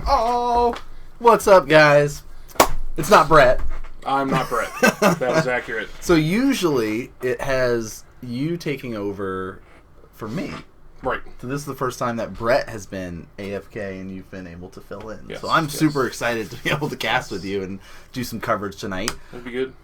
Oh, what's up, guys? It's not Brett. I'm not Brett. That is accurate. So usually it has you taking over for me. Right. So this is the first time that Brett has been AFK and you've been able to fill in. Yes, so I'm super excited to be able to cast with you and do some coverage tonight. That'd be good.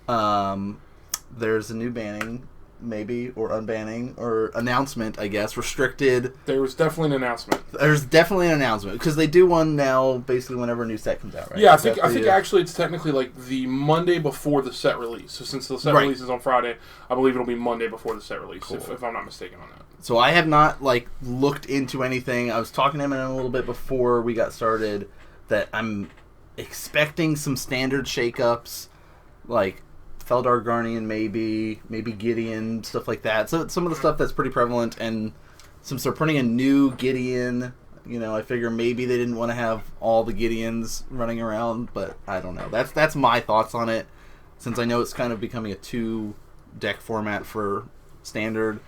There's a new banning, maybe, or unbanning, or announcement, I guess, restricted. There was definitely an announcement. There's definitely an announcement, because they do one now, basically, whenever a new set comes out, right? Yeah, I think actually it's technically like the Monday before the set release. So since the set release is on Friday, I believe it'll be Monday before the set release, if I'm not mistaken on that. So I have not, looked into anything. I was talking to him a little bit before we got started that I'm expecting some standard shakeups, like Feldar Guardian, maybe Gideon, stuff like that. So some of the stuff that's pretty prevalent, and since they're putting a new Gideon, I figure maybe they didn't want to have all the Gideons running around, but I don't know. That's my thoughts on it, since I know it's kind of becoming a 2-deck format for standard.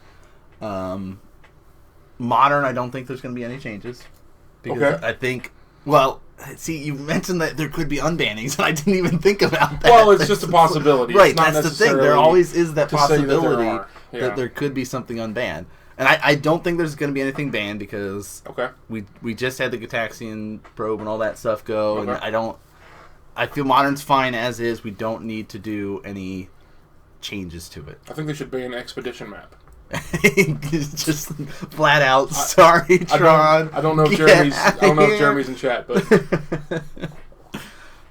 Modern, I don't think there's going to be any changes, because I think, see, you mentioned that there could be unbannings, and I didn't even think about that. Well, it's just a possibility. Right, that's the thing. There always is that possibility that there could be something unbanned. And I don't think there's going to be anything banned, because we just had the Gitaxian probe and all that stuff go, and I feel Modern's fine as is. We don't need to do any changes to it. I think they should ban Expedition map. Just flat out. Sorry, Tron. I don't know if Jeremy's in chat, but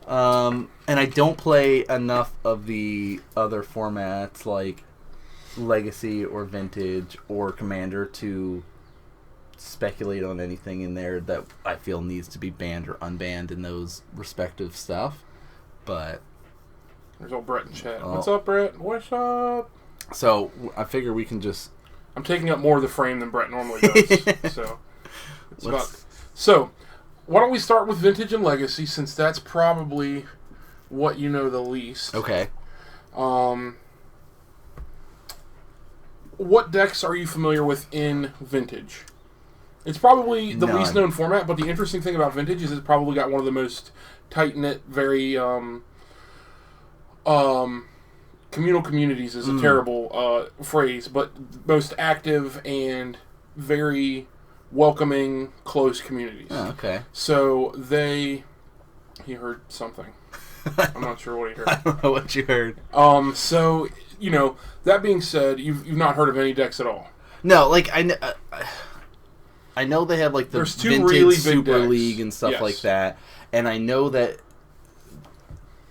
and I don't play enough of the other formats like Legacy or Vintage or Commander to speculate on anything in there that I feel needs to be banned or unbanned in those respective stuff. But there's old Brett in chat. What's up, Brett? What's up? So I figure we can just. I'm taking up more of the frame than Brett normally does. So why don't we start with Vintage and Legacy, since that's probably what you know the least. Okay. What decks are you familiar with in Vintage? It's probably the least known format, but the interesting thing about Vintage is it's probably got one of the most tight-knit, very communal communities is a terrible phrase, but most active and very welcoming, close communities. Oh, okay. So he heard something. I'm not sure what he heard. I don't know what you heard. So, that being said, you've not heard of any decks at all. No, I know they have the There's two Vintage really big Super decks. League and stuff like that, and I know that.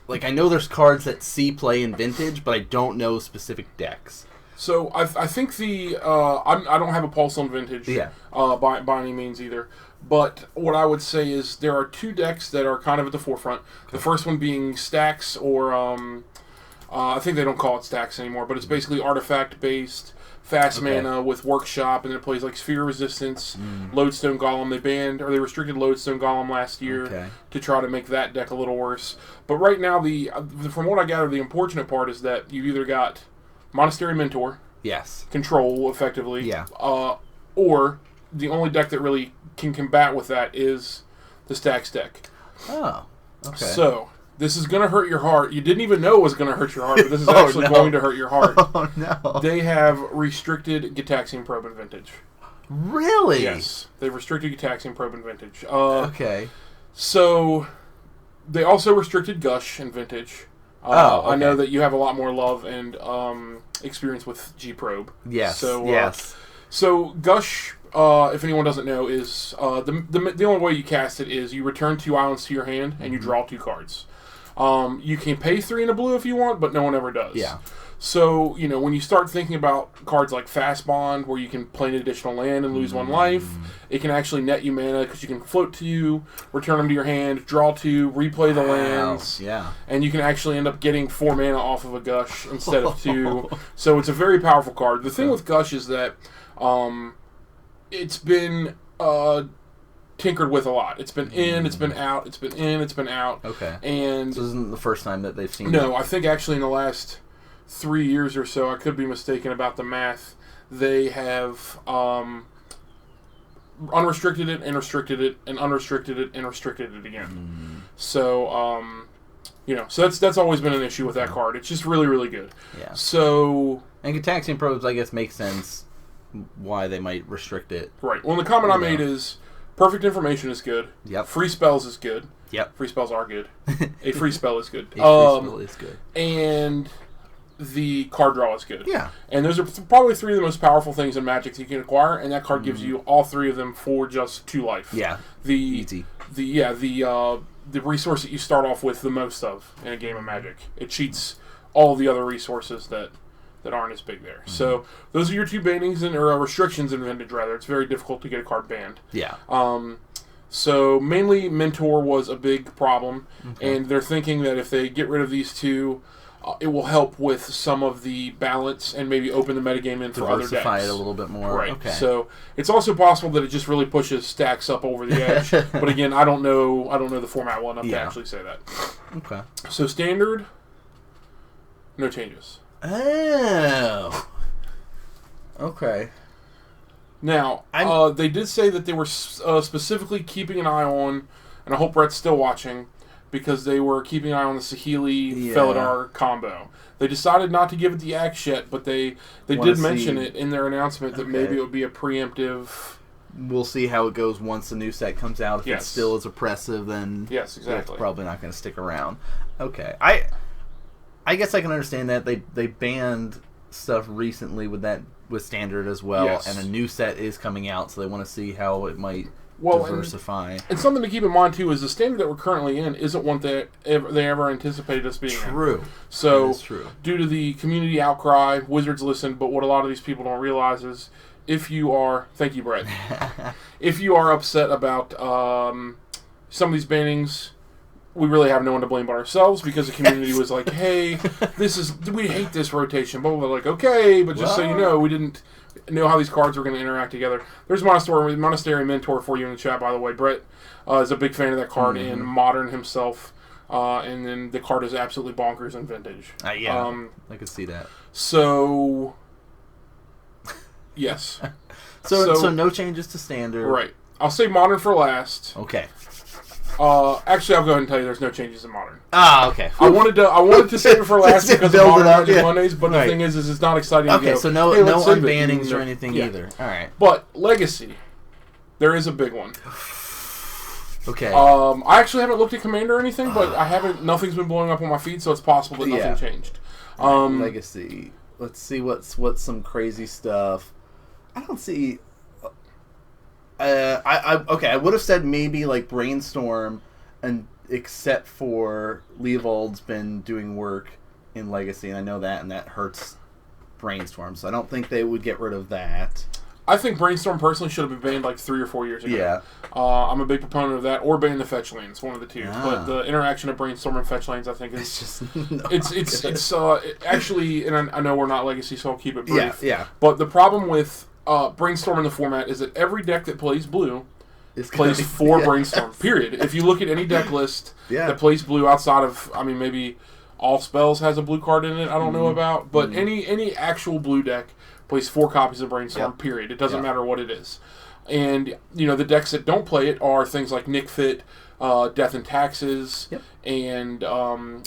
I know there's cards that see play in Vintage, but I don't know specific decks. So I think I don't have a pulse on Vintage, by any means either. But what I would say is there are two decks that are kind of at the forefront. Okay. The first one being Stacks, or I think they don't call it Stacks anymore, but it's basically artifact-based, fast mana with Workshop, and it plays Sphere Resistance, Lodestone Golem. They restricted Lodestone Golem last year to try to make that deck a little worse. But right now, from what I gather, the unfortunate part is that you've either got Monastery Mentor, control effectively, or the only deck that really can combat with that is the Stacks deck. Oh, okay. So this is going to hurt your heart. You didn't even know it was going to hurt your heart, but this is actually going to hurt your heart. Oh, no. They have restricted Gitaxian Probe in Vintage. Really? Yes. They've restricted Gitaxian Probe in Vintage. Okay. So they also restricted Gush in Vintage. I know that you have a lot more love and experience with G-Probe. Yes. So Gush, if anyone doesn't know, is the only way you cast it is you return 2 islands to your hand and you draw 2 cards. You can pay 3 in a blue if you want, but no one ever does. Yeah. So, when you start thinking about cards like Fast Bond, where you can play an additional land and lose 1 life, it can actually net you mana because you can float 2, return them to your hand, draw 2, replay the lands, and you can actually end up getting 4 mana off of a Gush instead of 2. So it's a very powerful card. The thing with Gush is that it's been tinkered with a lot. It's been in, it's been out, it's been in, it's been out. Okay. And so this isn't the first time that they've seen it? No, I think actually in the last 3 years or so, I could be mistaken about the math, they have unrestricted it, and restricted it, and unrestricted it, and restricted it again. So, so that's always been an issue with that card. It's just really, really good. Yeah. So... And Gataxian Probes, I guess, makes sense why they might restrict it. Right. Well, the comment I made is, Perfect Information is good. Yep. Free Spells is good. Yep. Free Spells are good. A free spell is good. A free spell is good. And the card draw is good. Yeah. And those are probably three of the most powerful things in Magic that you can acquire, and that card gives you all three of them for just 2 life. Yeah. Easy. The resource that you start off with the most of in a game of Magic. It cheats all the other resources that aren't as big there. So those are your 2 bannings or restrictions in Vintage, rather. It's very difficult to get a card banned. Yeah. So mainly Mentor was a big problem, and they're thinking that if they get rid of these 2, it will help with some of the balance and maybe open the metagame in for other decks. Diversify it a little bit more. Right. Okay. So it's also possible that it just really pushes stacks up over the edge. But again, I don't know the format well enough to actually say that. Okay. So Standard, no changes. Oh. Okay. Now, they did say that they were specifically keeping an eye on, and I hope Brett's still watching, because they were keeping an eye on the Saheeli-Felidar combo. They decided not to give it the axe yet, but they did mention it in their announcement that maybe it would be a preemptive... We'll see how it goes once the new set comes out. If it's still as oppressive, then yes, exactly. It's probably not going to stick around. Okay. I guess I can understand that. They banned stuff recently with Standard as well, and a new set is coming out, so they want to see how it might diversify. And something to keep in mind too is the Standard that we're currently in isn't one that they ever anticipated us being in. True. So that is true. Due to the community outcry, Wizards listened, but what a lot of these people don't realize is if you are, thank you, Brett, if you are upset about some of these bannings, we really have no one to blame but ourselves, because the community was like, hey, we hate this rotation. But we're like, okay, but just so you know, we didn't know how these cards were going to interact together. There's Monastery Mentor for you in the chat, by the way. Brett is a big fan of that card in Modern himself, and then the card is absolutely bonkers in Vintage. Yeah, I could see that. So, yes. So no changes to Standard. Right. I'll say Modern for last. Okay. Actually, I'll go ahead and tell you there's no changes in Modern. Ah, okay. I wanted to save it for last because of Modern Magic Mondays, but the thing is it's not exciting to go, so no unbannings or anything either. All right. But Legacy, there is a big one. Okay. I actually haven't looked at Commander or anything, but nothing's been blowing up on my feed, so it's possible that nothing changed. Legacy. Let's see what's some crazy stuff. I don't see... I would have said maybe like Brainstorm, and except for Leovold's been doing work in Legacy, and I know that, and that hurts Brainstorm, so I don't think they would get rid of that. I think Brainstorm personally should have been banned like 3 or 4 years ago. Yeah. I'm a big proponent of that, or ban the fetch lanes, one of the two. But the interaction of Brainstorm and fetch lanes, I think, is just it's actually, and I know we're not Legacy, so I'll keep it brief. Yeah. But the problem with Brainstorm in the format is that every deck that plays blue plays 4 Brainstorm. Period. If you look at any deck list that plays blue outside of, maybe All Spells has a blue card in it. I don't know about, but any actual blue deck plays 4 copies of Brainstorm. Period. It doesn't matter what it is. And the decks that don't play it are things like Nick Fit, Death and Taxes, and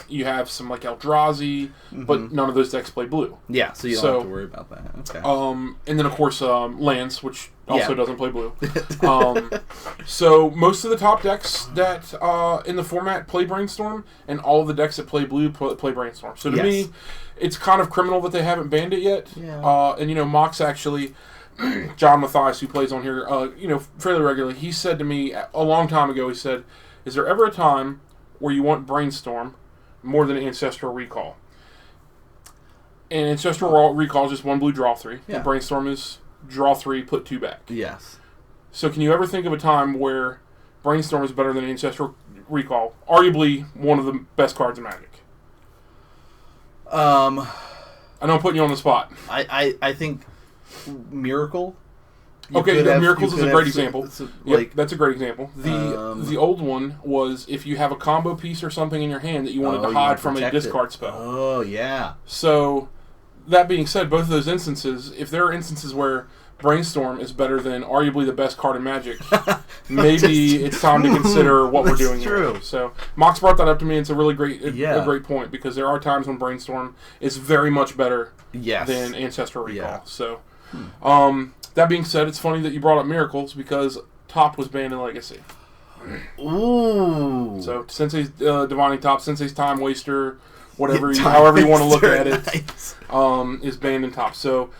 you have some like Eldrazi, but none of those decks play blue. Yeah, so you don't have to worry about that. Okay. And then of course Lands, which also doesn't play blue. So most of the top decks that in the format play Brainstorm, and all of the decks that play blue play Brainstorm. So to me, it's kind of criminal that they haven't banned it yet. Yeah. And Mox actually, John Mathias, who plays on here, fairly regularly, he said to me a long time ago, he said, is there ever a time where you want Brainstorm more than Ancestral Recall? And Ancestral Recall is just 1 blue, draw 3. Yeah. And Brainstorm is draw 3, put 2 back. Yes. So can you ever think of a time where Brainstorm is better than Ancestral Recall? Arguably one of the best cards in Magic. I know I'm putting you on the spot. I think Miracle. Miracles is a great example. That's a great example. The old one was if you have a combo piece or something in your hand that you wanted to hide from a discard spell. Oh, yeah. So, that being said, both of those instances, if there are instances where Brainstorm is better than arguably the best card in Magic, maybe it's time to consider what we're doing here. So Mox brought that up to me. It's a really great, a great point, because there are times when Brainstorm is very much better than Ancestral Recall. Yeah. So, that being said, it's funny that you brought up Miracles, because Top was banned in Legacy. Ooh. So Sensei's Divining Top, Sensei's Time Waster, whatever, however you want to look at it, is banned in Top. So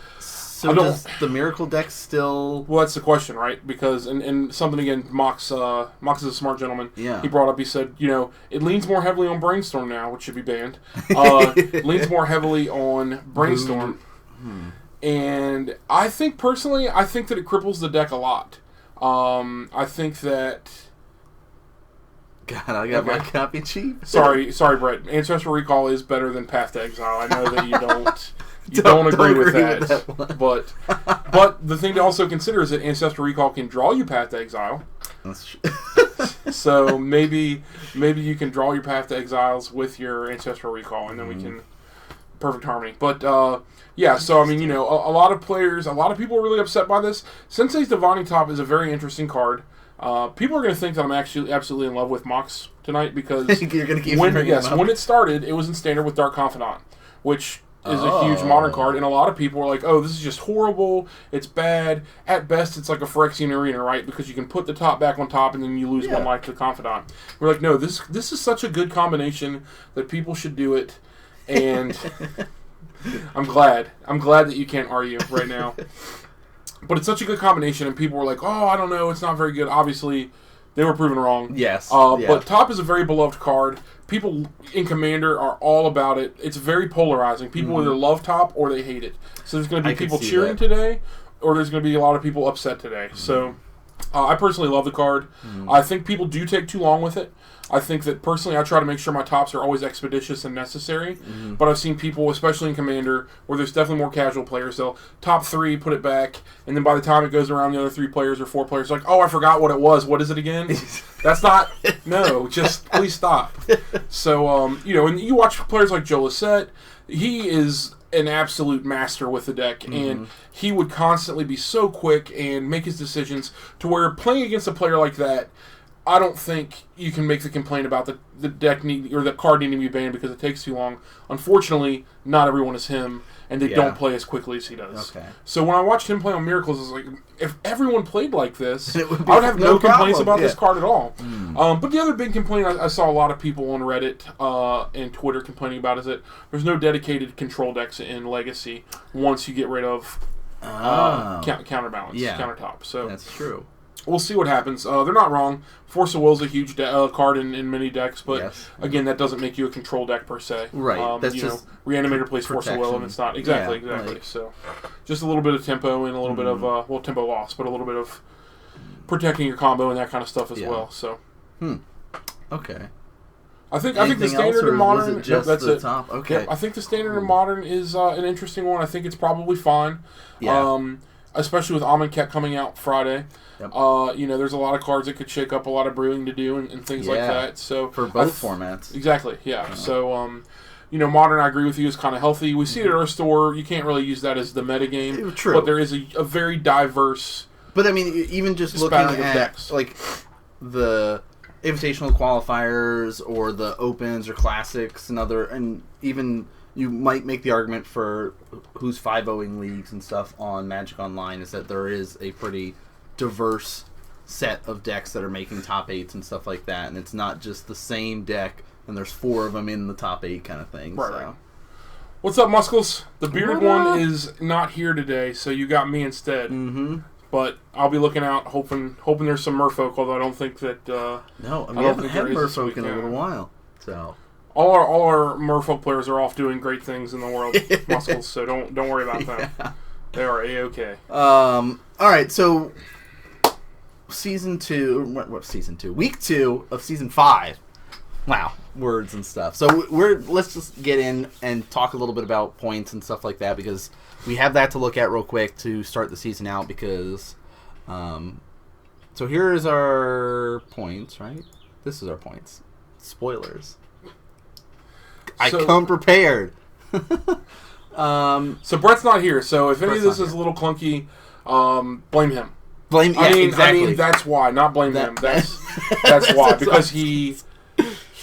does the Miracle deck still... Well, that's the question, right? Because, and something again, Mox is a smart gentleman. Yeah. He brought up, he said, it leans more heavily on Brainstorm now, which should be banned. It leans more heavily on Brainstorm. And I think, personally, that it cripples the deck a lot. I think that... God, I got my copy cheap. Sorry, Brett. Ancestral Recall is better than Path to Exile. I know that you don't... don't agree with that, but the thing to also consider is that Ancestral Recall can draw you Path to Exile. That's true. So maybe you can draw your Path to Exiles with your Ancestral Recall, and then we can perfect harmony. But yeah, so I mean, a lot of people are really upset by this. Sensei's Divining Top is a very interesting card. People are going to think that I'm actually absolutely in love with Mox tonight, because you're going to keep when it started, it was in Standard with Dark Confidant, which is a huge Modern card, and a lot of people are like, oh, this is just horrible, it's bad. At best, it's like a Phyrexian Arena, right? Because you can put the top back on top, and then you lose one life to the Confidant. We're like, no, this is such a good combination that people should do it, and I'm glad that you can't argue right now. But it's such a good combination, and people were like, oh, I don't know, it's not very good. Obviously, they were proven wrong. Yes. But Top is a very beloved card. People in Commander are all about it. It's very polarizing. People either love Top or they hate it. So there's going to be people cheering today, or there's going to be a lot of people upset today. So I personally love the card. I think people do take too long with it. I think that personally I try to make sure my tops are always expeditious and necessary. But I've seen people, especially in Commander, where there's definitely more casual players, they'll top 3, put it back, and then by the time it goes around, the other 3 players or 4 players are like, oh, I forgot what it was. What is it again? That's not... No, just please stop. So, and you watch players like Joe Lissette, he is an absolute master with the deck, and he would constantly be so quick and make his decisions to where playing against a player like that, I don't think you can make the complaint about the deck or the card needing to be banned because it takes too long. Unfortunately, not everyone is him, and they don't play as quickly as he does. Okay. So when I watched him play on Miracles, I was like, if everyone played like this, I would have no complaints about this card at all. But the other big complaint I saw a lot of people on Reddit and Twitter complaining about is that there's no dedicated control decks in Legacy once you get rid of counterbalance, countertop. So that's true. We'll see what happens. They're not wrong. Force of Will is a huge card in many decks, but again, that doesn't make you a control deck per se. Right. That's just Reanimator plays Force of Will, and it's not exactly. Like, so, just a little bit of tempo and a little bit of tempo loss, but a little bit of protecting your combo and that kind of stuff as well. So, okay. I think the standard and modern. Just that's the it. top? Okay. Yep, I think the standard and modern is an interesting one. I think it's probably fine. Yeah. Especially with Amonkhet coming out Friday. Yep. There's a lot of cards that could shake up a lot of brewing to do and things like that. So for both formats. Exactly, yeah. So, modern, I agree with you, is kind of healthy. We see it at our store. You can't really use that as the metagame. True. But there is a very diverse... But, I mean, even just looking at, decks. Like, the invitational qualifiers or the opens or classics and even... You might make the argument for who's 5-0ing leagues and stuff on Magic Online is that there is a pretty diverse set of decks that are making top 8s and stuff like that, and it's not just the same deck and there's 4 of them in the top 8 kind of thing. Right. So. What's up, Muscles? The bearded one is not here today, so you got me instead. But I'll be looking out, hoping there's some Merfolk, although I don't think that... No, we haven't had Merfolk in a little while, so... All our Merfolk players are off doing great things in the world, Muscles. So don't worry about them. They are a-okay. All right, so season 2. What season 2? Week 2 of season 5. Wow, words and stuff. So let's just get in and talk a little bit about points and stuff like that because we have that to look at real quick to start the season out. Because so here is our points, right? This is our points. Spoilers. I come prepared. So Brett's not here, so if any of this is a little clunky, blame him. Exactly. I mean, that's why. Not blame him. That's why. Because he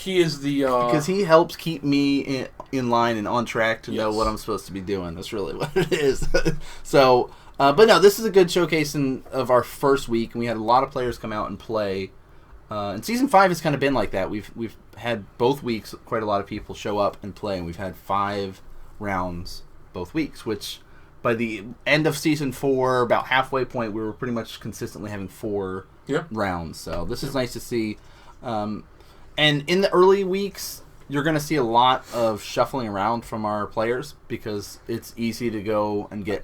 is the... because he helps keep me in line and on track to know what I'm supposed to be doing. That's really what it is. So, but no, this is a good showcase of our first week, and we had a lot of players come out and play. And Season 5 has kind of been like that. We've had both weeks quite a lot of people show up and play, and we've had 5 rounds both weeks, which... By the end of Season 4, about halfway point, we were pretty much consistently having 4 rounds. So this is nice to see. And in the early weeks, you're going to see a lot of shuffling around from our players because it's easy to go and get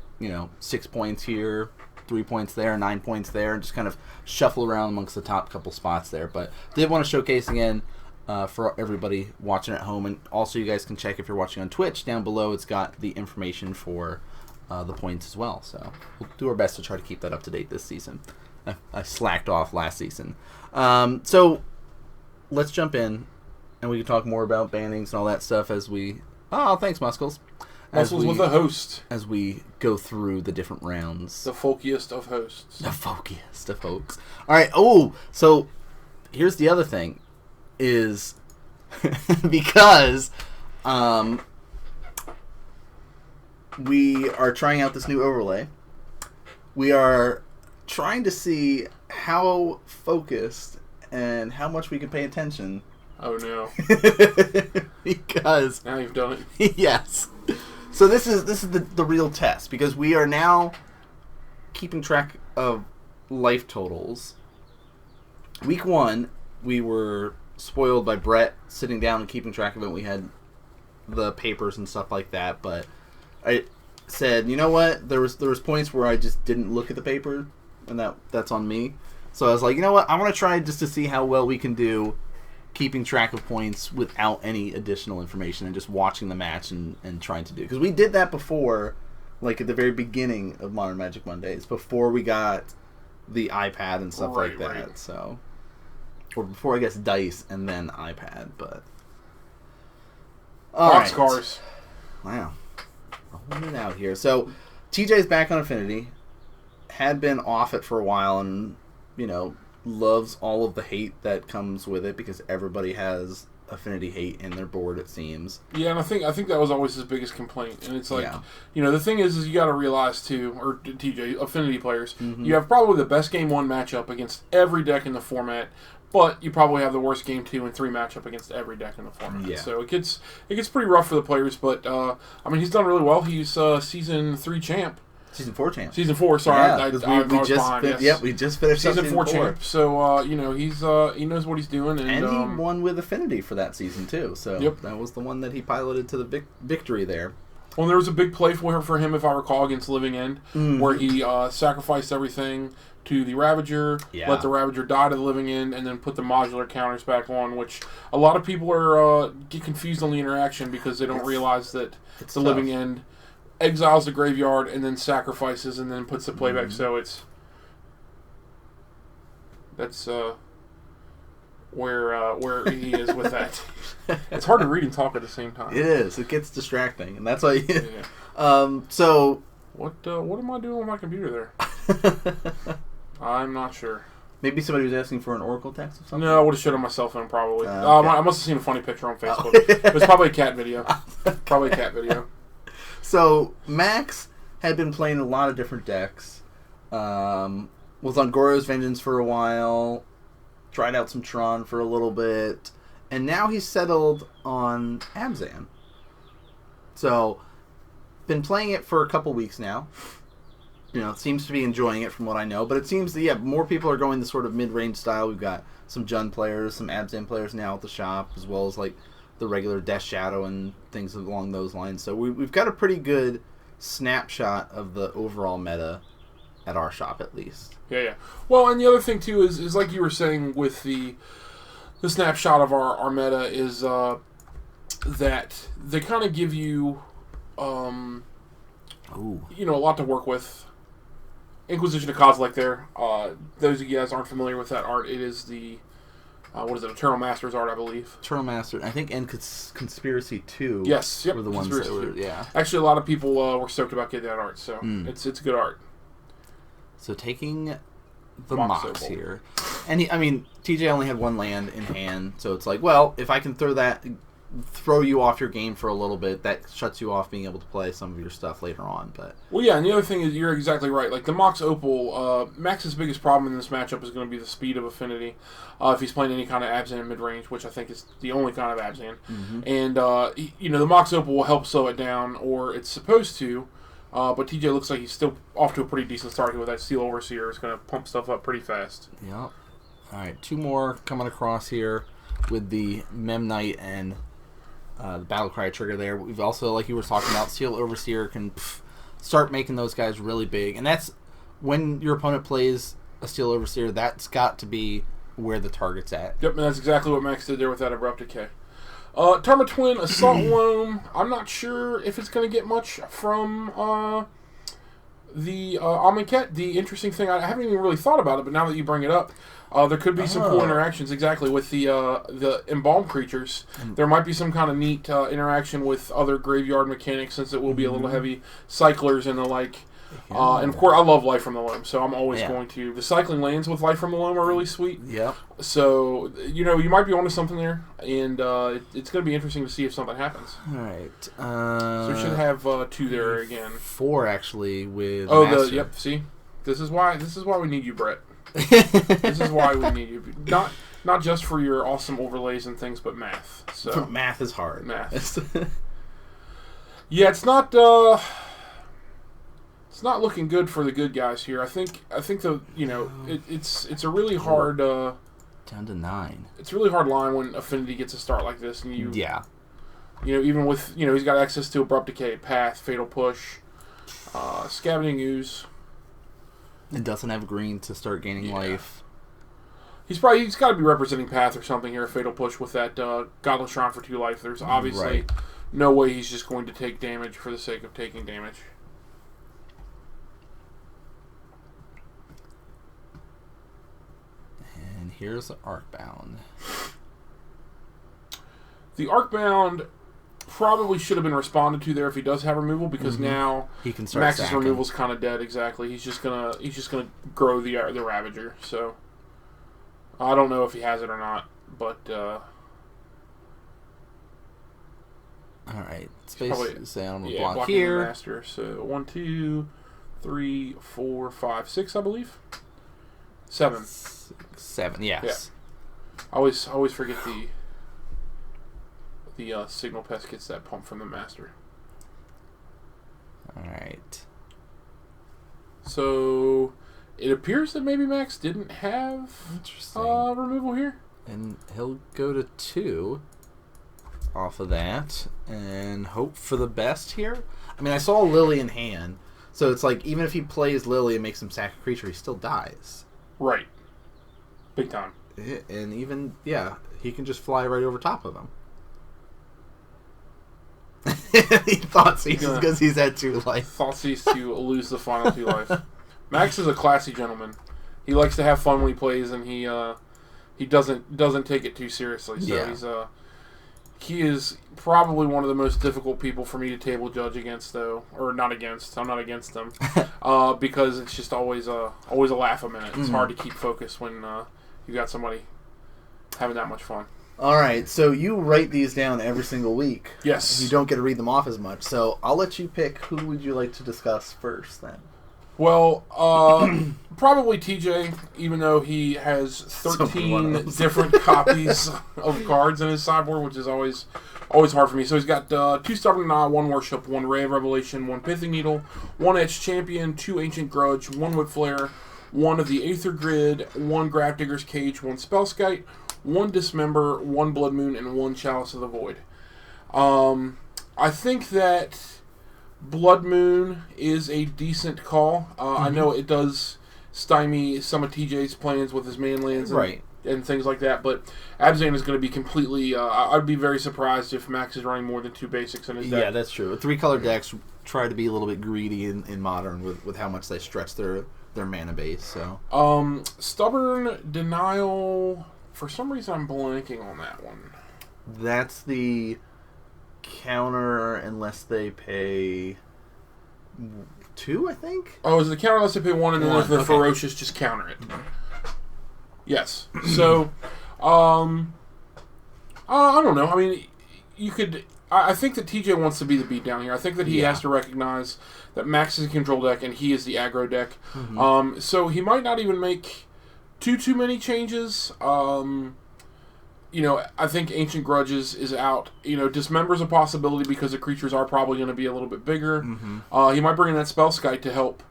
6 points here, 3 points there, 9 points there, and just kind of shuffle around amongst the top couple spots there. But did want to showcase again for everybody watching at home. And also you guys can check if you're watching on Twitch. Down below, it's got the information for... the points as well, so we'll do our best to try to keep that up to date this season. I slacked off last season. So let's jump in, and we can talk more about bannings and all that stuff as we... Oh, thanks, Muscles. Muscles with a host. As we go through the different rounds. The folkiest of hosts. The folkiest of folks. All right, so here's the other thing, is because... we are trying out this new overlay. We are trying to see how focused and how much we can pay attention. Oh no! Because now you've done it. Yes. So this is the real test, because we are now keeping track of life totals. Week 1, we were spoiled by Brett sitting down and keeping track of it. We had the papers and stuff like that, but I said, you know what? There was points where I just didn't look at the paper, and that's on me. So I was like, you know what? I want to try just to see how well we can do keeping track of points without any additional information and just watching the match and trying to do. Because we did that before, like at the very beginning of Modern Magic Mondays, before we got the iPad and stuff like that. Right. So, or before I guess Dice and then iPad, but Boxcars. Wow. Rolling it out here. So, TJ's back on Affinity. Had been off it for a while and, loves all of the hate that comes with it because everybody has Affinity hate in their board, it seems. Yeah, and I think that was always his biggest complaint. And it's like, the thing is you got to realize, too, or TJ, Affinity players, you have probably the best Game 1 matchup against every deck in the format, but you probably have the worst Game 2 and 3 matchup against every deck in the format. Yeah. So it gets pretty rough for the players, but, he's done really well. He's Season 3 champ. Season 4 champ. Season 4, sorry. Yeah, we just finished Season 4 champ. So, he knows what he's doing. And he won with Affinity for that season, too. So that was the one that he piloted to the victory there. Well, there was a big play for him, if I recall, against Living End, where he sacrificed everything to the Ravager, let the Ravager die to the Living End, and then put the modular counters back on, which a lot of people are get confused on the interaction because they don't realize that it's the Living End exiles the graveyard and then sacrifices and then puts the playback. So that's where he is with that. It's hard to read and talk at the same time. It is. It gets distracting, and that's why. So what am I doing on my computer there? I'm not sure. Maybe somebody was asking for an Oracle text or something? No, I would have showed it on my cell phone probably. Okay. I must have seen a funny picture on Facebook. It was probably a cat video. Probably a cat video. So, Max had been playing a lot of different decks. Was on Goro's Vengeance for a while. Tried out some Tron for a little bit. And now he's settled on Abzan. So, been playing it for a couple weeks now. Seems to be enjoying it from what I know. But it seems that, more people are going the sort of mid-range style. We've got some Jund players, some Abzan players now at the shop, as well as, the regular Death Shadow and things along those lines. So we've got a pretty good snapshot of the overall meta at our shop, at least. Yeah. Well, and the other thing, too, is like you were saying with the snapshot of our meta is that they kind of give you, a lot to work with. Inquisition of Kozilek there. Those of you guys aren't familiar with that art, it is the, Eternal Masters art, I believe. Eternal Master, I think, and Conspiracy 2. Yes, yep. Were the ones that were, Actually, a lot of people were stoked about getting that art, so it's good art. So taking the Mox Mox Opal. here. And TJ only had one land in hand, so it's like, well, if I can throw you off your game for a little bit, that shuts you off being able to play some of your stuff later on. But well, yeah, and the other thing is you're exactly right. Like the Mox Opal, Max's biggest problem in this matchup is going to be the speed of Affinity. If he's playing any kind of Abzan mid range, which I think is the only kind of Abzan, and the Mox Opal will help slow it down, or it's supposed to. But TJ looks like he's still off to a pretty decent start here with that Steel Overseer. It's going to pump stuff up pretty fast. Yep. All right, 2 more coming across here with the Mem Knight and the Battlecry trigger there. We've also, like you were talking about, Steel Overseer can start making those guys really big. And that's when your opponent plays a Steel Overseer, that's got to be where the target's at. Yep, and that's exactly what Max did there with that Abrupt Decay. Tarma Twin, Assault Loam. I'm not sure if it's going to get much from the Amonkhet. The interesting thing, I haven't even really thought about it, but now that you bring it up, there could be some cool interactions exactly with the Embalmed creatures. There might be some kind of neat interaction with other graveyard mechanics, since it will be a little heavy, cyclers and the like. And of course, I love Life from the Loam, so I'm always going to. The cycling lands with Life from the Loam are really sweet. Yep. So, you might be onto something there, and it's going to be interesting to see if something happens. All right. So we should have 2 there again. 4 actually with. Yep. See, this is why we need you, Brett. This is why we need you. Not just for your awesome overlays and things, but math. So math is hard. Math. Yeah, it's not. It's not looking good for the good guys here. I think it's a really hard down to 9. It's a really hard line when Affinity gets a start like this, and even with he's got access to Abrupt Decay, Path, Fatal Push, Scavenging Ooze. It doesn't have green to start gaining life. He's got to be representing Path or something here. Fatal Push with that Godless Shrine for 2 life. There's obviously no way he's just going to take damage for the sake of taking damage. Here's the Arcbound. The Arcbound probably should have been responded to there if he does have removal, because now he can start Max's stacking. removal's kind of dead. Exactly. He's just gonna grow the Ravager. So I don't know if he has it or not, but all right. Space Sound will block blocking here. The Master. So 1, 2, 3, 4, 5, 6, I believe. 7. 7, yes. Yeah. I always forget the Signal Pest gets that pump from the Master. Alright. So it appears that maybe Max didn't have removal here. And he'll go to 2 off of that and hope for the best here. I mean, I saw Lily in hand, so it's like even if he plays Lily and makes him sack a creature, he still dies. Right. Big time. And even, he can just fly right over top of him. He thought ceases because he's had 2 life. Thought cease to lose the final 2 life. Max is a classy gentleman. He likes to have fun when he plays, and he doesn't take it too seriously. So he is probably one of the most difficult people for me to table judge against, though, or not against. I'm not against them, because it's just always a laugh a minute. It's hard to keep focus when you got somebody having that much fun. All right, so you write these down every single week. Yes. You don't get to read them off as much, so I'll let you pick who would you like to discuss first, then. Well, probably TJ, even though he has 13 different copies of cards in his sideboard, which is always hard for me. So he's got 2 Stubborn Gnaw, 1 Worship, 1 Ray of Revelation, 1 Pithing Needle, 1 Etched Champion, 2 Ancient Grudge, 1 Whip Flare, 1 of the Aether Grid, 1 Gravedigger's Cage, 1 Spellskite, 1 Dismember, 1 Blood Moon, and 1 Chalice of the Void. I think that Blood Moon is a decent call. I know it does stymie some of TJ's plans with his manlands and things like that, but Abzan is going to be completely... I'd be very surprised if Max is running more than 2 basics in his deck. Yeah, that's true. 3-color decks try to be a little bit greedy in Modern with how much they stretch their mana base. So Stubborn Denial... For some reason, I'm blanking on that one. That's the counter unless they pay 2, I think. Oh, is it the counter unless they pay 1, and then there's the ferocious just counter it. Yes. So, I don't know. I mean, you could. I think that TJ wants to be the beatdown here. I think that he has to recognize that Max is a control deck and he is the aggro deck. Mm-hmm. So he might not even make too many changes. I think Ancient Grudges is out. Dismember's a possibility because the creatures are probably going to be a little bit bigger. Mm-hmm. He might bring in that Spellskite to help,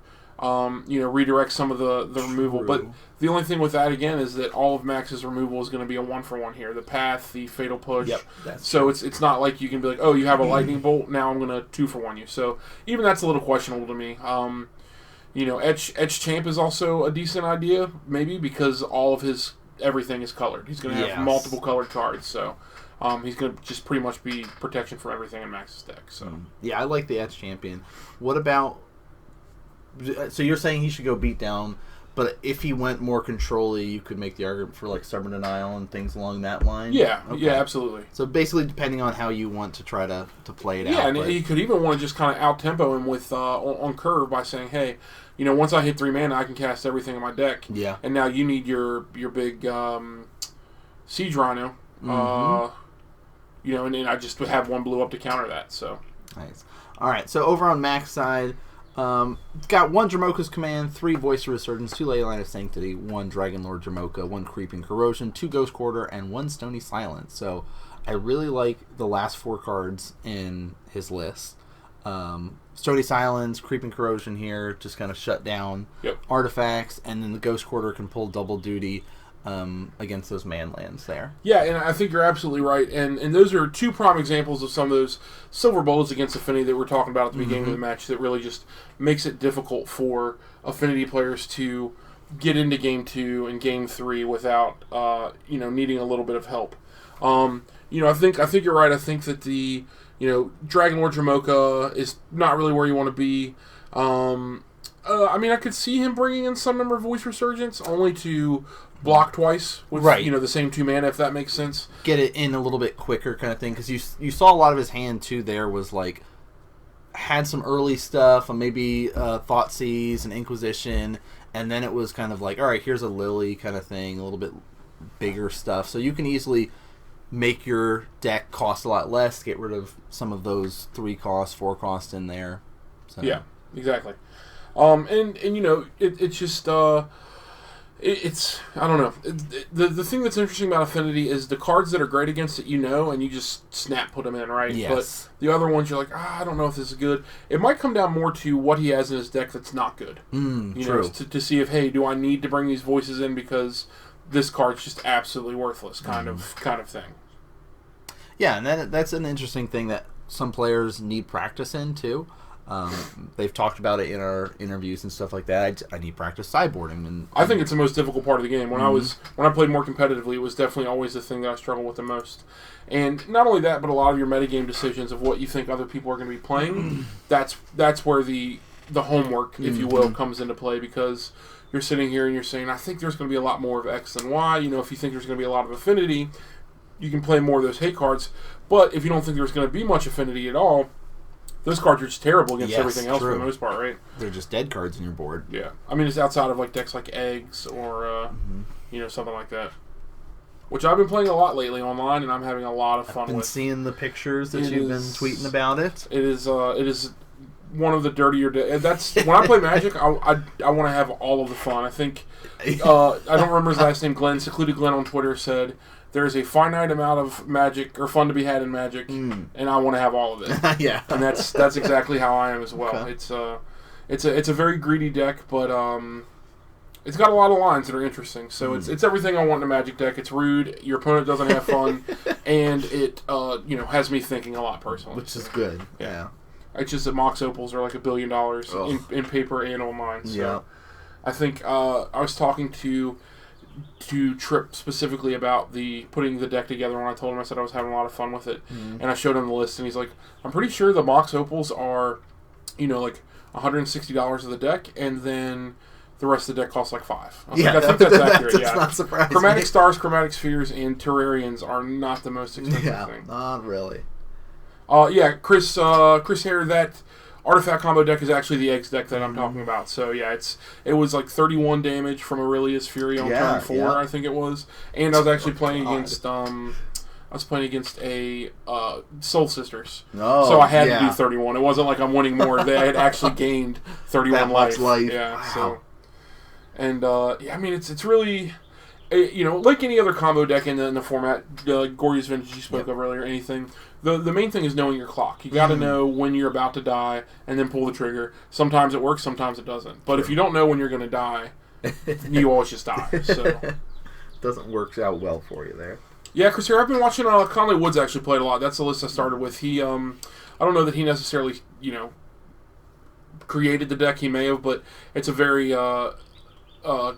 redirect some of the removal. But the only thing with that, again, is that all of Max's removal is going to be a 1-for-1 here. The Path, the Fatal Push. Yep, so it's not like you can be like, oh, you have a Lightning Bolt, now I'm going to 2-for-1 you. So even that's a little questionable to me. Etch Champ is also a decent idea, maybe, because all of his everything is colored. He's going to have multiple colored cards, so he's going to just pretty much be protection for everything in Max's deck. So yeah, I like the Etch Champion. What about... So you're saying he should go beat down, but if he went more control-y, you could make the argument for like Stubborn Denial and things along that line? Yeah, yeah, absolutely. So basically depending on how you want to try to play it out. Yeah, and he could even want to just kind of out-tempo him with on curve by saying, hey, once I hit 3 mana, I can cast everything in my deck. Yeah. And now you need your big Siege Rhino. Mm-hmm. And I just would have 1 blue up to counter that. So nice. All right, so over on Mac's side... got 1 Dromoka's Command, 3 Voice of Resurgence, 2 Leyline of Sanctity, 1 Dragon Lord Dromoka, 1 Creeping Corrosion, 2 Ghost Quarter, and 1 Stony Silence. So I really like the last 4 cards in his list. Stony Silence, Creeping Corrosion here, just kind of shut down artifacts, and then the Ghost Quarter can pull double duty against those man lands there. Yeah, and I think you're absolutely right. And those are 2 prime examples of some of those silver bullets against Affinity that we're talking about at the beginning of the match that really just makes it difficult for Affinity players to get into Game 2 and Game 3 without needing a little bit of help. I think you're right. I think that the Dragon Lord Dromoka is not really where you want to be. I could see him bringing in some number of Voice Resurgence only to block twice with the same 2 mana, if that makes sense. Get it in a little bit quicker kind of thing, because you saw a lot of his hand too there was like had some early stuff and maybe Thoughtseize and Inquisition, and then it was kind of like, all right, here's a Lily kind of thing, a little bit bigger stuff, so you can easily make your deck cost a lot less, get rid of some of those 3 cost, 4 cost in there. So. Yeah, exactly. It's just it's I don't know. The thing that's interesting about Affinity is the cards that are great against it, and you just snap put them in, right? Yes. But the other ones, you're like, I don't know if this is good. It might come down more to what he has in his deck that's not good. True. To see if, hey, do I need to bring these voices in because this card's just absolutely worthless, kind of thing. Yeah, and that's an interesting thing that some players need practice in too. They've talked about it in our interviews and stuff like that. I need practice sideboarding, and I think it's the most difficult part of the game. When I played more competitively, it was definitely always the thing that I struggled with the most. And not only that, but a lot of your metagame decisions of what you think other people are going to be playing. That's where the homework, if you will, comes into play, because you're sitting here and you're saying, I think there's going to be a lot more of X than Y. If you think there's going to be a lot of Affinity, you can play more of those hate cards. But if you don't think there's going to be much Affinity at all, those cards are just terrible against everything else for the most part, right? They're just dead cards on your board. Yeah. It's outside of like decks like Eggs or, something like that. Which I've been playing a lot lately online, and I'm having a lot of fun with. I've been seeing the pictures that you've been tweeting about it. It is one of the dirtier that's when I play Magic, I want to have all of the fun. I think, I don't remember his last name, Glenn, Secluded Glenn on Twitter said, there's a finite amount of Magic or fun to be had in Magic, and I want to have all of it. Yeah, and that's exactly how I am as well. Okay. It's a very greedy deck, but it's got a lot of lines that are interesting. So it's everything I want in a Magic deck. It's rude. Your opponent doesn't have fun, and it has me thinking a lot personally, which is good. Yeah. It's just that Mox Opals are like $1 billion in paper and online. So yeah. I think I was talking to Trip specifically about putting the deck together when I told him, I said I was having a lot of fun with it. And I showed him the list, and he's like, I'm pretty sure the Mox Opals are, like $160 of the deck, and then the rest of the deck costs like $5. I think that's accurate. That's not surprising. Chromatic Stars, Chromatic Spheres, and Terrarians are not the most expensive thing. Not really. Chris Hare, that artifact combo deck is actually the eggs deck that I'm talking about. So yeah, it was like 31 damage from Aurelia's Fury on turn 4, I think it was, and I was actually playing against a Soul Sisters. Oh, so I had to do 31. It wasn't like I'm winning more. They had actually gained 31 life. Yeah. Wow. So, and I mean it's really. Like any other combo deck in the format, Gorya's Vintage you spoke of earlier, anything, the main thing is knowing your clock. You got to know when you're about to die and then pull the trigger. Sometimes it works, sometimes it doesn't. But if you don't know when you're going to die, you always just die. So doesn't work out well for you there. Yeah, Chris, here I've been watching Conley Woods actually played a lot. That's the list I started with. He, I don't know that he necessarily, created the deck. He may have, but it's a very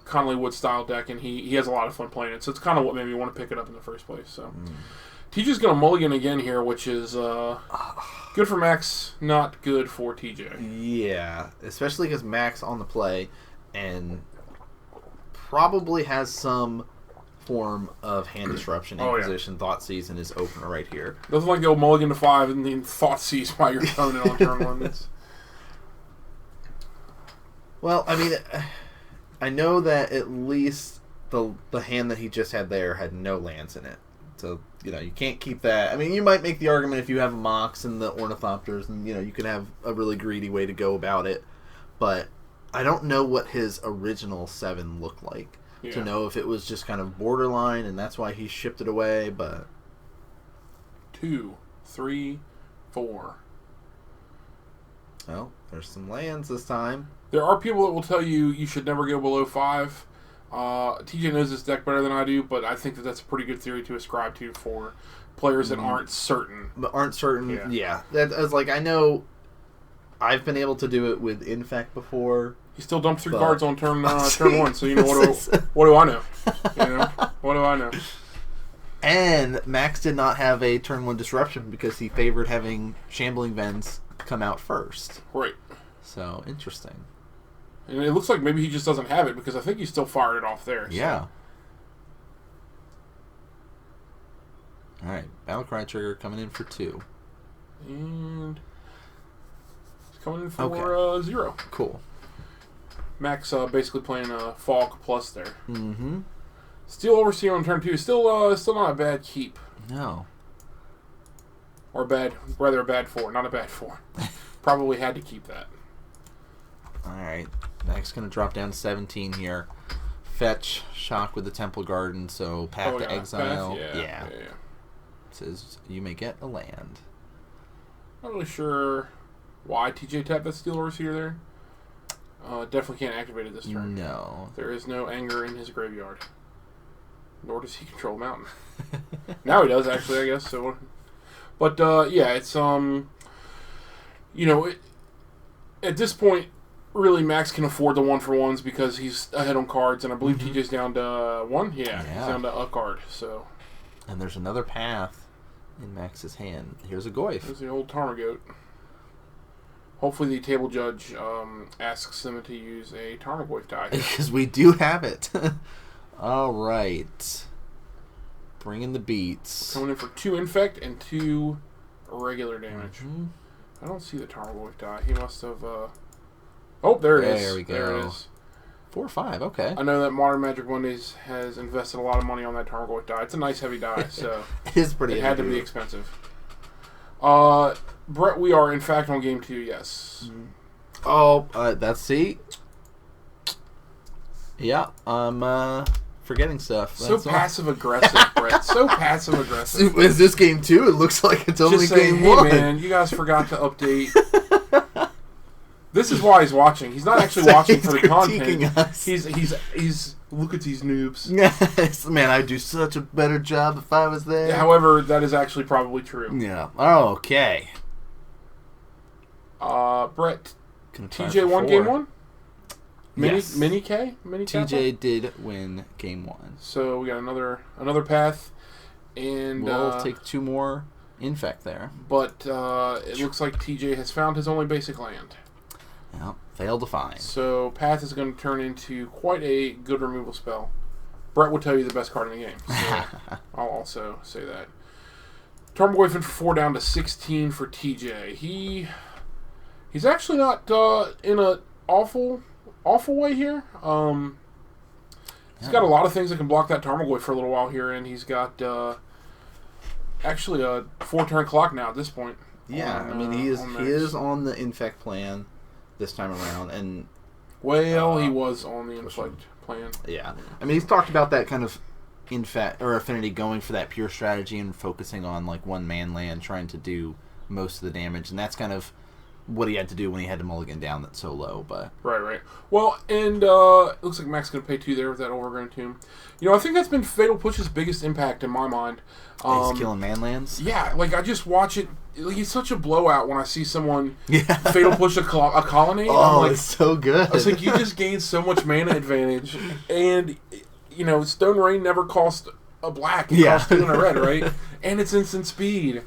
Conley Wood style deck, and he has a lot of fun playing it. So it's kind of what made me want to pick it up in the first place. So TJ's going to mulligan again here, which is good for Max, not good for TJ. Yeah, especially because Max on the play and probably has some form of hand disruption. Inquisition, Thoughtseize, and his opener right here. Doesn't like the old mulligan to 5 and then Thoughtseize by your opponent on turn 1. Well, I mean, I know that at least the hand that he just had there had no lands in it. So, you can't keep that. I mean, you might make the argument if you have Mox and the Ornithopters, and, you can have a really greedy way to go about it. But I don't know what his original 7 looked like. Yeah. To know if it was just kind of borderline, and that's why he shipped it away, but... 2, 3, 4. Well, there's some lands this time. There are people that will tell you should never go below 5. TJ knows this deck better than I do, but I think that's a pretty good theory to ascribe to for players that aren't certain. But aren't certain, yeah. That's like, I know I've been able to do it with Infect before. He still dumped 3 cards on turn 1, so what do I know? What do I know? And Max did not have a turn 1 disruption because he favored having Shambling Vents come out first. Right. So, interesting. And it looks like maybe he just doesn't have it because I think he still fired it off there. So. Yeah. Alright, Battlecry trigger coming in for 2. And he's coming in for 0. Cool. Max basically playing a Fog plus there. Mm-hmm. Steel Overseer on turn 2 is still not a bad keep. No. Or rather a bad 4, not a bad 4. Probably had to keep that. Alright. Max going to drop down to 17 here. Fetch, shock with the Temple Garden, so path to exile. Path? Yeah. Says you may get a land. Not really sure why TJ tapped that Steel Overseer there. Definitely can't activate it this turn. No. There is no anger in his graveyard. Nor does he control Mountain. Now he does, actually, I guess. So, but it's at this point, really Max can afford the 1-for-1s because he's ahead on cards, and I believe TJ's down to 1. Yeah, he's down to a card. So, and there's another path in Max's hand. Here's a Goyf. There's the old Tarmogoat. Hopefully the table judge asks them to use a Tarmogoyf die. Because we do have it. All right. Bring in the beats. Coming in for 2 infect and 2 regular damage. Mm-hmm. I don't see the Tarmogoyf die. He must have... Oh, there it is. There we go. There it is. 4/5, okay. I know that Modern Magic Mondays has invested a lot of money on that Tarmogoyf die. It's a nice heavy die, so... It is pretty heavy. It had to be expensive. Brett, we are in fact on game 2, yes. Oh, that's see. Yeah, I'm forgetting stuff. So passive aggressive, Brett. So passive aggressive. Is this game 2? It looks like it's only just saying, game 1. Hey man, you guys forgot to update. This is why he's watching. He's not actually watching for the content. Us. He's look at these noobs. Yes, man, I'd do such a better job if I was there. However, that is actually probably true. Yeah. Okay. Brett, TJ won game 1? Yes. Mini K? Mini TJ did win game 1. So we got another path. And we'll take 2 more infect there. But it looks like TJ has found his only basic land. Well, failed to find. So path is going to turn into quite a good removal spell. Brett will tell you the best card in the game. So I'll also say that. Tarmogoyf for 4 down to 16 for TJ. He He's actually not in an awful way here. He's got a lot of things that can block that Tarmogoyf for a little while here, and he's got actually a 4-turn clock now at this point. Yeah, I mean he is on the infect plan this time around, and he was on the infect plan. Yeah, I mean he's talked about that kind of infect or affinity going for that pure strategy and focusing on like one man land, trying to do most of the damage, and that's kind of what he had to do when he had to mulligan down that so low. But right. Well, and it looks like Mac's going to pay 2 there with that Overgrown Tomb. I think that's been Fatal Push's biggest impact in my mind. He's killing manlands. Yeah, like I just watch it. Like, it's such a blowout when I see someone Fatal Push a colony. Oh, I'm like, it's so good. I was like, you just gained so much mana advantage, and Stone Rain never cost a black. It cost 2 and a red, right? And it's instant speed.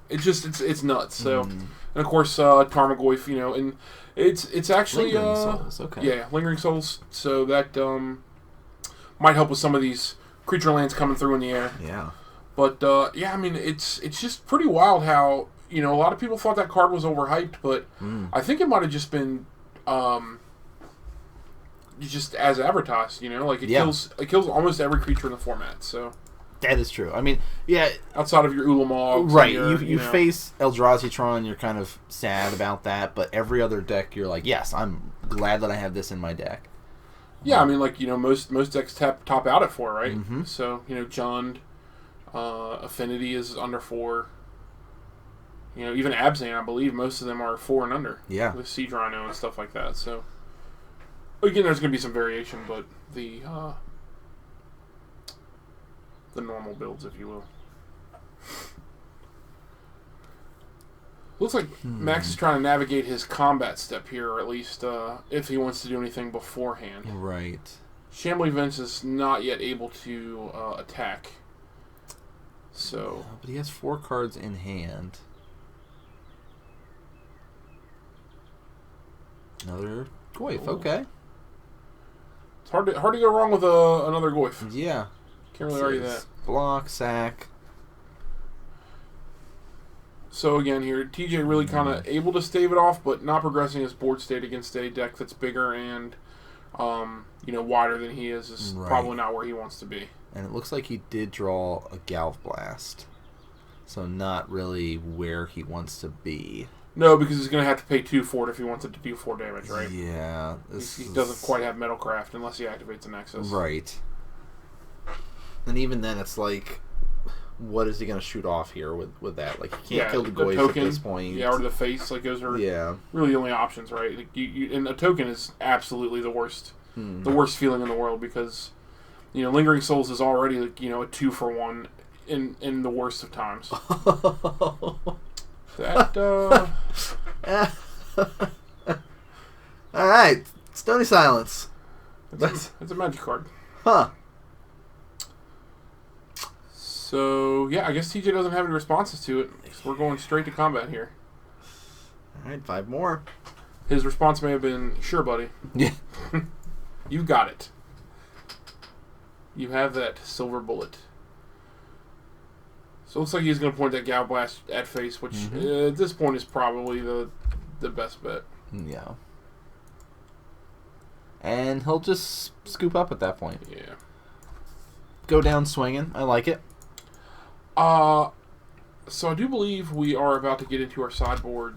It's nuts. So, and of course Tarmogoyf, and it's actually Lingering Souls. Okay. Yeah, Lingering Souls. So that might help with some of these creature lands coming through in the air. Yeah. But I mean it's just pretty wild how a lot of people thought that card was overhyped, but I think it might have just been just as advertised. Like it kills almost every creature in the format. So. That is true. I mean, yeah. Outside of your Ulamogs. Right. You face Eldrazi-tron, you're kind of sad about that, but every other deck, you're like, yes, I'm glad that I have this in my deck. Yeah, I mean, like, most decks top out at 4, right? Mm-hmm. So, Jund, Affinity is under 4. Even Abzan, I believe, most of them are 4 and under. Yeah. With Siege Rhino and stuff like that. So, again, there's going to be some variation, but the normal builds, if you will. Looks like Max is trying to navigate his combat step here, or at least if he wants to do anything beforehand. Right. Shambling Vents is not yet able to attack. So, but he has 4 cards in hand. Another Goyf, okay. It's hard to go wrong with another Goyf. Yeah. Can't really argue that. Block, sack. So again here, TJ really kind of able to stave it off, but not progressing his board state against a deck that's bigger and, wider than he is probably not where he wants to be. And it looks like he did draw a Galv Blast. So not really where he wants to be. No, because he's going to have to pay 2 for it if he wants it to do 4 damage, right? Yeah. He doesn't quite have Metalcraft unless he activates a Nexus. Right. And even then, it's like, what is he going to shoot off here with that? Like, he can't kill the Goyf at this point. Yeah, or the face. Like, those are really the only options, right? Like, and a token is absolutely the worst feeling in the world because, Lingering Souls is already, like, a 2 for 1 in the worst of times. All right. Stony Silence. It's a magic card. Huh. So, yeah, I guess TJ doesn't have any responses to it. So we're going straight to combat here. All right, 5 more. His response may have been, sure, buddy. Yeah. You've got it. You have that silver bullet. So it looks like he's going to point that Gal Blast at face, which at this point is probably the best bet. Yeah. And he'll just scoop up at that point. Yeah. Go down swinging. I like it. So I do believe we are about to get into our sideboard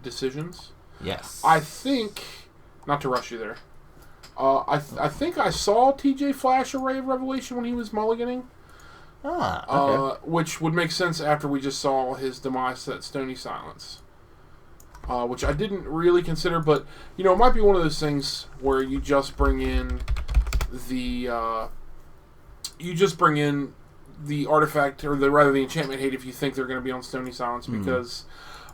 decisions. Yes. I think, not to rush you there, I think I saw TJ flash a Ray of Revelation when he was mulliganing. Okay. Which would make sense after we just saw his demise to that Stony Silence. Which I didn't really consider, but, it might be one of those things where you just bring in the artifact, or the enchantment hate if you think they're going to be on Stony Silence, because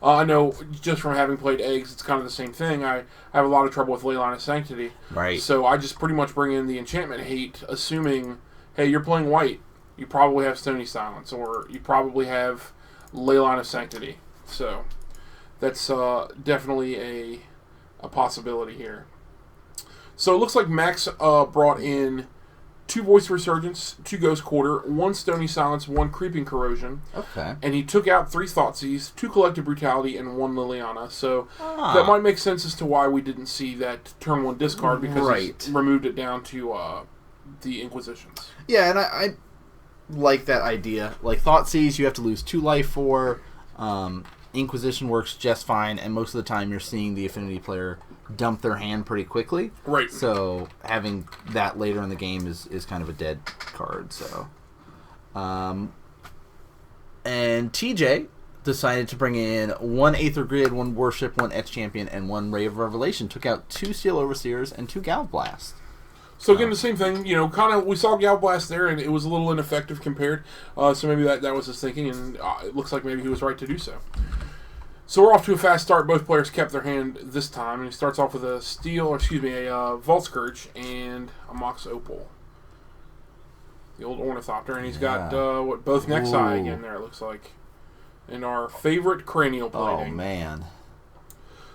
I know just from having played Eggs, it's kind of the same thing. I have a lot of trouble with Leyline of Sanctity. Right. So I just pretty much bring in the enchantment hate, assuming, hey, you're playing white. You probably have Stony Silence, or you probably have Leyline of Sanctity. So that's definitely a possibility here. So it looks like Max brought in 2 Voice Resurgence, 2 Ghost Quarter, 1 Stony Silence, 1 Creeping Corrosion. Okay. And he took out 3 Thoughtseize, 2 Collective Brutality, and 1 Liliana. So that might make sense as to why we didn't see that turn 1 discard, because he removed it down to the Inquisitions. Yeah, and I like that idea. Like, Thoughtseize, you have to lose 2 life for. Inquisition works just fine, and most of the time you're seeing the Affinity player dump their hand pretty quickly. Right. So having that later in the game is kind of a dead card. So, and TJ decided to bring in 1 Aether Grid, 1 Worship, 1 Etch Champion, and 1 Ray of Revelation. Took out 2 Steel Overseers and 2 Galv Blast. So again, the same thing, kind of, we saw Galv Blast there, and it was a little ineffective compared, so maybe that was his thinking, and it looks like maybe he was right to do so. So we're off to a fast start. Both players kept their hand this time, and he starts off with a Vault Scourge and a Mox Opal. The old Ornithopter, and he's got, both Nexi again there, it looks like. And our favorite Cranial Plating. Oh, man.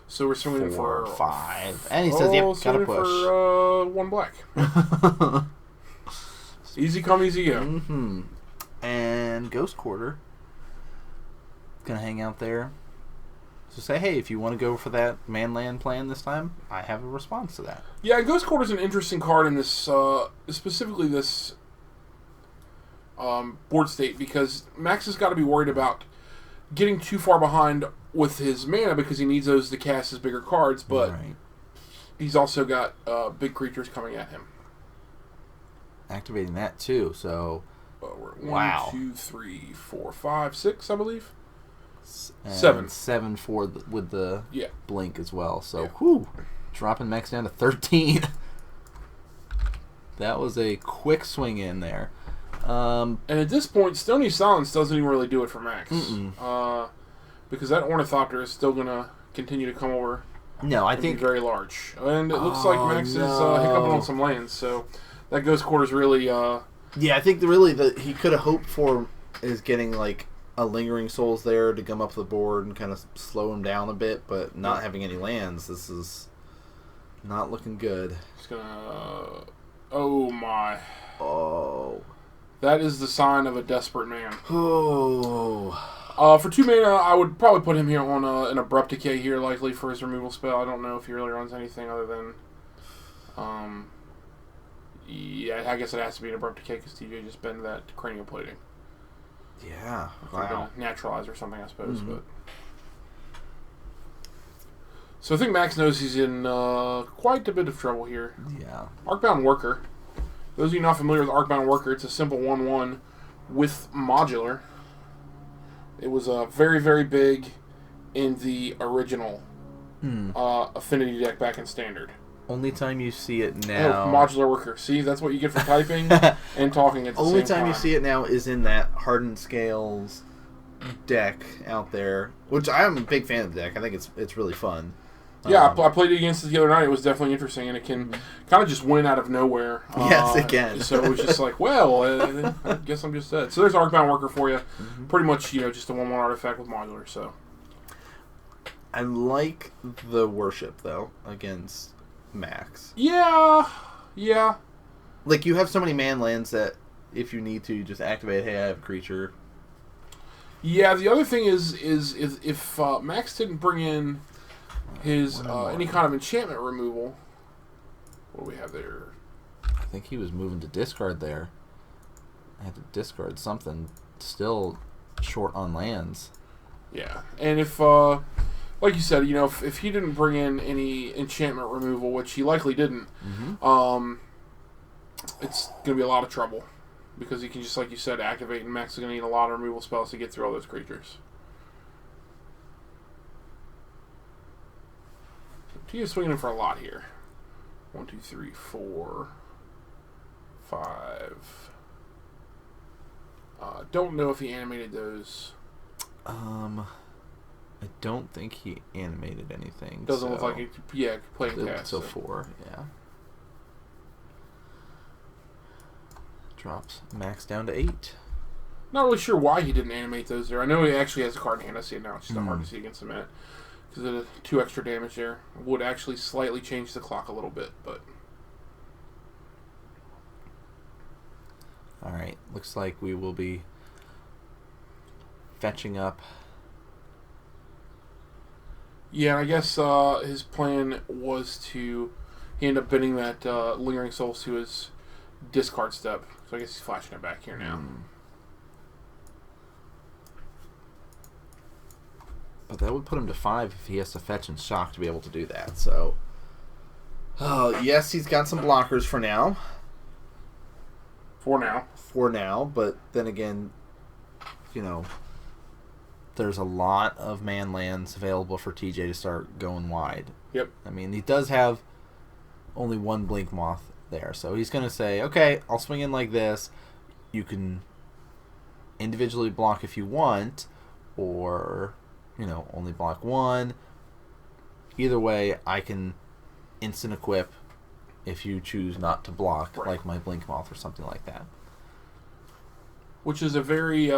So we're swinging 4, 5. And he says, yep, gotta push. For 1 black. Easy come, easy go. Mm-hmm. And Ghost Quarter. Gonna hang out there. So say, hey, if you want to go for that man-land plan this time, I have a response to that. Yeah, Ghost Quarter is an interesting card in this, specifically this board state, because Max has got to be worried about getting too far behind with his mana because he needs those to cast his bigger cards, but he's also got big creatures coming at him. Activating that too, so we're 1, 2, 3, 4, 5, 6, I believe. 7 with the blink as well. So whew, dropping Max down to 13. That was a quick swing in there. And at this point, Stony Silence doesn't even really do it for Max. Because that Ornithopter is still going to continue to come over. No, I think be very large. And it looks like Max is hiccuping on some lands, so that Ghost Quarter's really... Yeah, I think he could have hoped for is getting like a Lingering Souls there to come up the board and kind of slow him down a bit, but not having any lands, this is not looking good. Just gonna... Oh my. Oh. That is the sign of a desperate man. Oh. For 2 mana, I would probably put him here on an Abrupt Decay here, likely for his removal spell. I don't know if he really runs anything other than... yeah, I guess it has to be an Abrupt Decay because TJ just bent that Cranial Plating. Yeah, wow. Naturalize or something, I suppose. But so I think Max knows he's in quite a bit of trouble here. Yeah. Arcbound Worker. Those of you not familiar with Arcbound Worker, it's a simple 1/1 with modular. It was very, very big in the original Affinity deck back in Standard. Only time you see it now... Oh, Modular Worker. See, that's what you get for typing and talking at the same time. Only time you see it now is in that Hardened Scales deck out there, which I'm a big fan of the deck. I think it's really fun. Yeah, I played it against it the other night. It was definitely interesting, and it can kind of just win out of nowhere. Yes, it can. So it was just like, well, I guess I'm just dead. So there's Arcbound Worker for you. Pretty much, just a 1/1 artifact with modular. So I like the Worship though against Max. Yeah. Like, you have so many man lands that if you need to, you just activate. Hey, I have a creature. Yeah. The other thing is if Max didn't bring in his any kind of enchantment removal. What do we have there? I think he was moving to discard there. I had to discard something. Still short on lands. Yeah, and if like you said, if he didn't bring in any enchantment removal, which he likely didn't, it's gonna be a lot of trouble because he can just, like you said, activate, and Max is gonna need a lot of removal spells to get through all those creatures. He is swinging in for a lot here. 1, 2, 3, 4, 5. Don't know if he animated those. I don't think he animated anything. Doesn't look like playing cast. So 4, yeah. Drops Max down to 8. Not really sure why he didn't animate those there. I know he actually has a card in hand. I see it now. It's just not hard to see against the mat. Because of the 2 extra damage there. Would actually slightly change the clock a little bit, but... All right. Looks like we will be fetching up. Yeah, I guess his plan was to... He ended up bidding that Lingering Souls to his discard step. So I guess he's flashing it back here now. But that would put him to 5 if he has to fetch and shock to be able to do that. So, yes, he's got some blockers for now. For now. But then again, there's a lot of man lands available for TJ to start going wide. Yep. I mean, he does have only one Blink Moth there. So he's going to say, okay, I'll swing in like this. You can individually block if you want, or, only block one. Either way, I can instant equip if you choose not to block, right, like my Blink Moth or something like that. Which is a very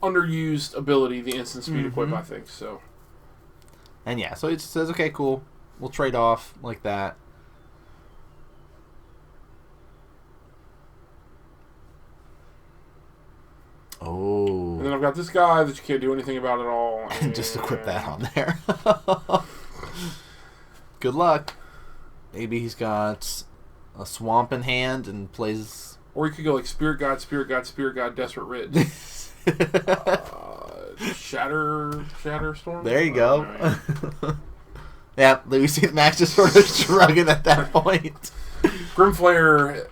underused ability, the instant speed equip, I think. So. And yeah, so it just says, okay, cool. We'll trade off like that. Oh. And then I've got this guy that you can't do anything about at all. And just equip that on there. Good luck. Maybe he's got a swamp in hand and plays... Or you could go like Spirit God, Spirit God, Spirit God, Desperate Ridge. Shatter Storm? There you go. Yeah, we see Max just sort of shrugging at that point. Grimflayer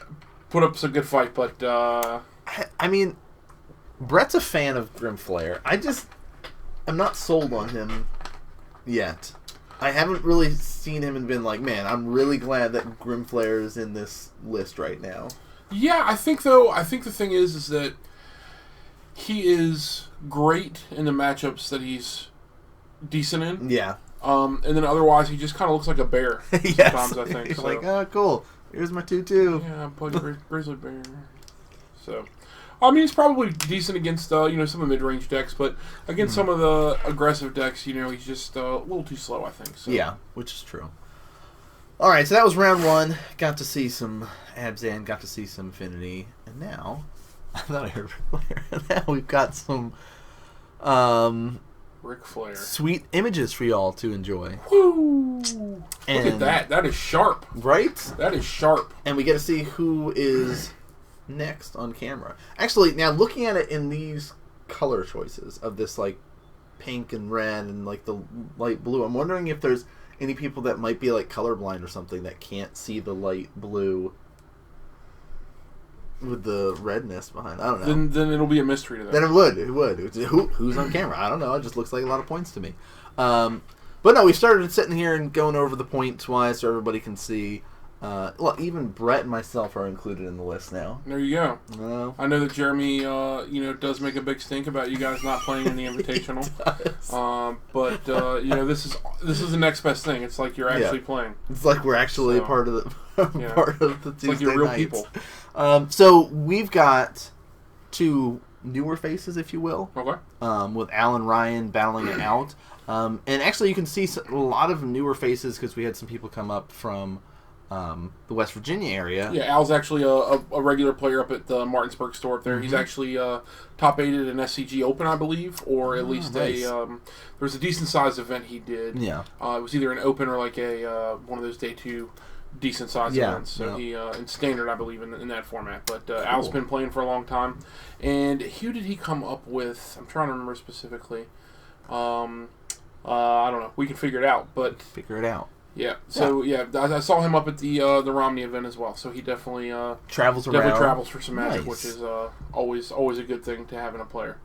put up some good fight, but... I mean, Brett's a fan of Grimflayer. I'm not sold on him yet. I haven't really seen him and been like, man, I'm really glad that Grimflayer is in this list right now. Yeah, I think the thing is that he is great in the matchups that he's decent in. Yeah. And then otherwise, he just kind of looks like a bear yes. sometimes, I think. He's so. like, oh, cool. Here's my 2/2. Yeah, I'm playing Grizzly Bear. So, I mean, he's probably decent against, some of the mid-range decks, but against some of the aggressive decks, he's just a little too slow, I think. So. Yeah, which is true. All right, so that was round 1. Got to see some Abzan, got to see some Affinity, and now, I thought I heard Ric Flair. Now we've got some Ric Flair. Sweet images for y'all to enjoy. Woo! Look at that. That is sharp. Right? That is sharp. And we get to see who is next on camera. Actually, now looking at it in these color choices of this like pink and red and like the light blue, I'm wondering if there's any people that might be like colorblind or something that can't see the light blue with the redness behind. I don't know. Then it'll be a mystery to them. Then it would. Who's on camera? I don't know. It just looks like a lot of points to me. But no, we started sitting here and going over the points wise so everybody can see. Well, even Brett and myself are included in the list now. There you go. I know that Jeremy, does make a big stink about you guys not playing in the Invitational. But this is the next best thing. It's like you're actually playing. It's like we're actually part of the part of the Tuesday like you're real nights. People. So we've got 2 newer faces, if you will. Okay. With Alan Ryan battling it out, and actually you can see a lot of newer faces because we had some people come up from. The West Virginia area. Yeah, Al's actually a regular player up at the Martinsburg store up there. He's actually top 8 at an SCG Open, I believe, or at least nice. There was a decent sized event he did. Yeah, it was either an Open or like a one of those day 2 decent sized events. So he in standard, I believe, in that format. But cool. Al's been playing for a long time. And who did he come up with? I'm trying to remember specifically. I don't know. We can figure it out. But figure it out. Yeah. So I saw him up at the Romney event as well. So he definitely travels around. Definitely travels for some Magic, nice. Which is always a good thing to have in a player.